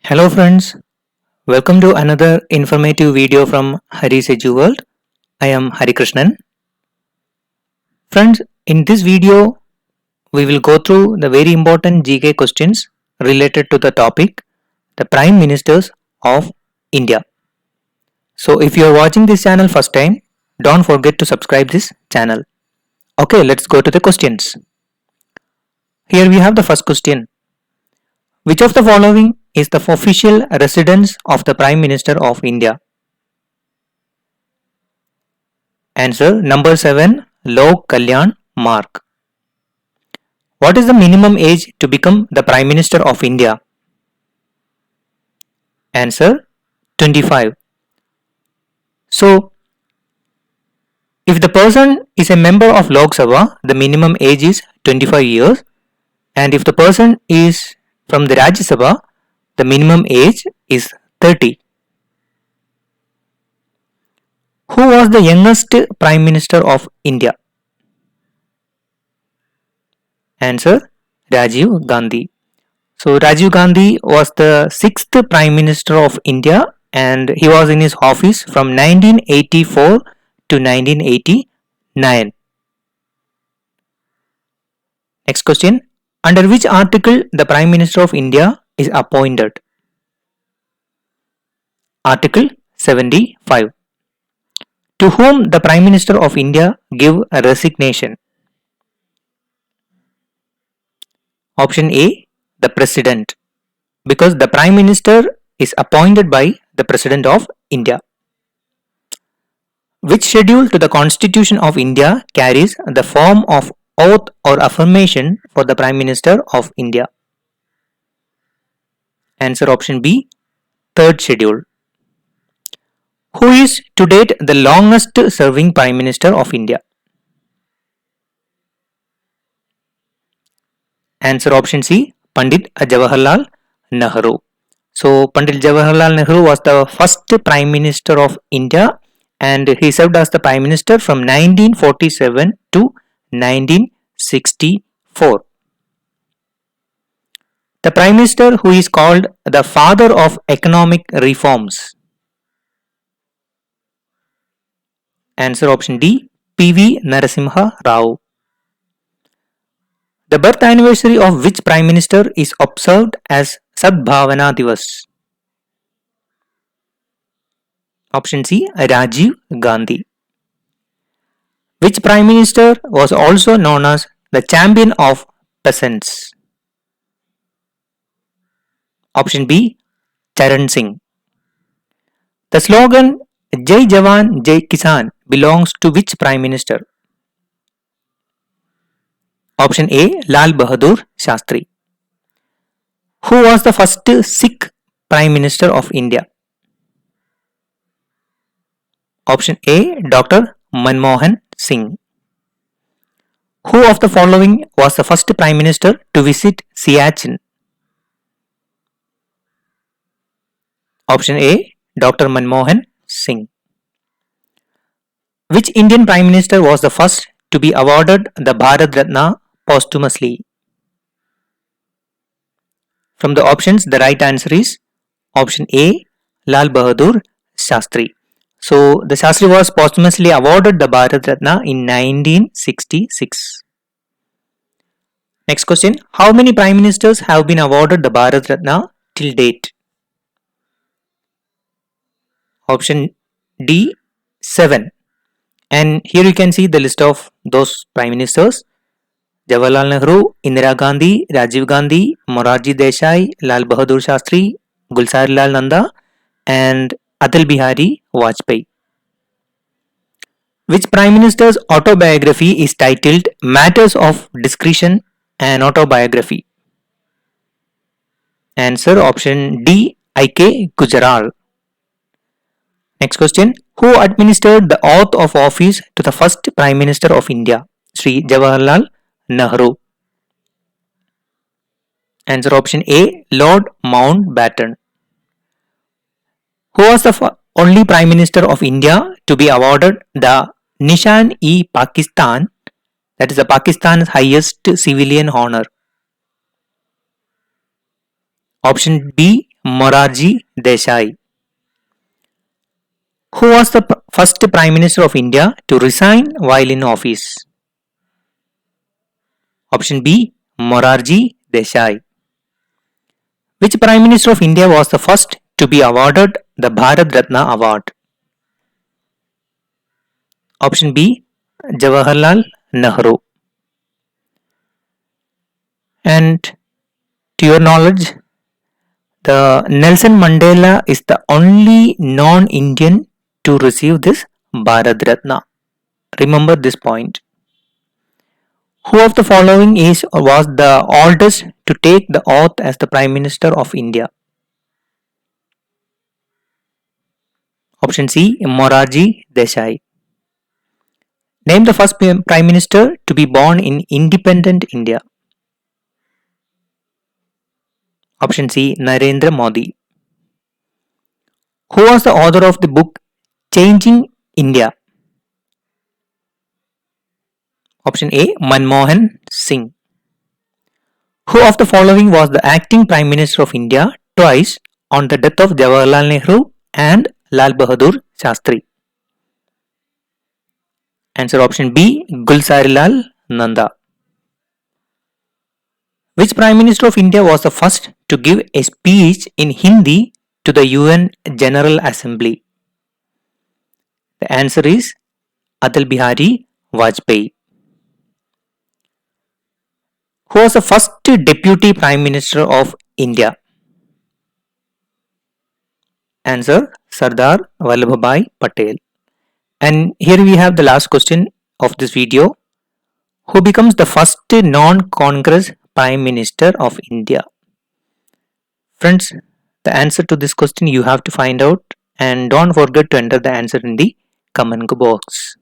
Hello friends, welcome to another informative video from Hari's Edu World. I am Hari Krishnan. Friends, in this video, we will go through the very important GK questions related to the topic, the Prime Ministers of India. So if you are watching this channel first time, don't forget to subscribe this channel. Okay, let's go to the questions. Here we have the first question. Which of the following is the official residence of the Prime Minister of India? Answer number 7, Lok Kalyan Mark. What is the minimum age to become the Prime Minister of India? Answer 25. So, if the person is a member of Lok Sabha, the minimum age is 25 years, and if the person is from the Rajya Sabha, the minimum age is 30. Who was the youngest Prime Minister of India? Answer Rajiv Gandhi. So Rajiv Gandhi was the 6th Prime Minister of India and he was in his office from 1984 to 1989. Next question. Under which article the Prime Minister of India is appointed? Article 75. To whom the Prime Minister of India give a resignation? Option A, the President, because the Prime Minister is appointed by the President of India. Which schedule to the Constitution of India carries the form of oath or affirmation for the Prime Minister of India? Answer option B, 3rd schedule. Who is to date the longest serving Prime Minister of India? Answer option C, Pandit Jawaharlal Nehru. So Pandit Jawaharlal Nehru was the first Prime Minister of India and he served as the Prime Minister from 1947 to 1964. The Prime Minister who is called the father of economic reforms. Answer option D, P.V. Narasimha Rao. The birth anniversary of which Prime Minister is observed as Sadbhavana Divas? Option C, Rajiv Gandhi. Which Prime Minister was also known as the champion of peasants? Option B, Charan Singh. The slogan Jai Jawan, Jai Kisan belongs to which Prime Minister? Option A, Lal Bahadur Shastri. Who was the first Sikh Prime Minister of India? Option A, Dr. Manmohan Singh. Who of the following was the first Prime Minister to visit Siachen? Option A, Dr. Manmohan Singh. Which Indian Prime Minister was the first to be awarded the Bharat Ratna posthumously? From the options, the right answer is option A, Lal Bahadur Shastri. So, the Shastri was posthumously awarded the Bharat Ratna in 1966. Next question. How many Prime Ministers have been awarded the Bharat Ratna till date? Option D, 7. And here you can see the list of those Prime Ministers. Jawaharlal Nehru, Indira Gandhi, Rajiv Gandhi, Morarji Desai, Lal Bahadur Shastri, Gulzarilal Nanda and Atal Bihari Vajpayee. Which Prime Minister's autobiography is titled Matters of Discretion and Autobiography? Answer option D, I.K. Gujaral. Next question. Who administered the oath of office to the first Prime Minister of India, Sri Jawaharlal Nehru? Answer option A, Lord Mountbatten. Who was the only Prime Minister of India to be awarded the Nishan-e-Pakistan, that is the Pakistan's highest civilian honor? Option B, Morarji Desai. Who was the first Prime Minister of India to resign while in office? Option B. Morarji Desai. Which Prime Minister of India was the first to be awarded the Bharat Ratna Award? Option B. Jawaharlal Nehru. And to your knowledge, the Nelson Mandela is the only non-Indian to receive this Bharat Ratna. Remember this point. Who of the following was the oldest to take the oath as the Prime Minister of India? Option C. Morarji Desai. Name the first Prime Minister to be born in independent India. Option C. Narendra Modi. Who was the author of the book Changing India? Option A. Manmohan Singh. Who of the following was the acting Prime Minister of India twice on the death of Jawaharlal Nehru and Lal Bahadur Shastri? Answer option B. Gulzarilal Nanda. Which Prime Minister of India was the first to give a speech in Hindi to the UN General Assembly? The answer is Atal Bihari Vajpayee. Who was the first Deputy Prime Minister of India? Answer Sardar Vallabhbhai Patel. And here we have the last question of this video. Who becomes the first non-Congress Prime Minister of India? Friends, the answer to this question you have to find out, and don't forget to enter the answer in the comment box.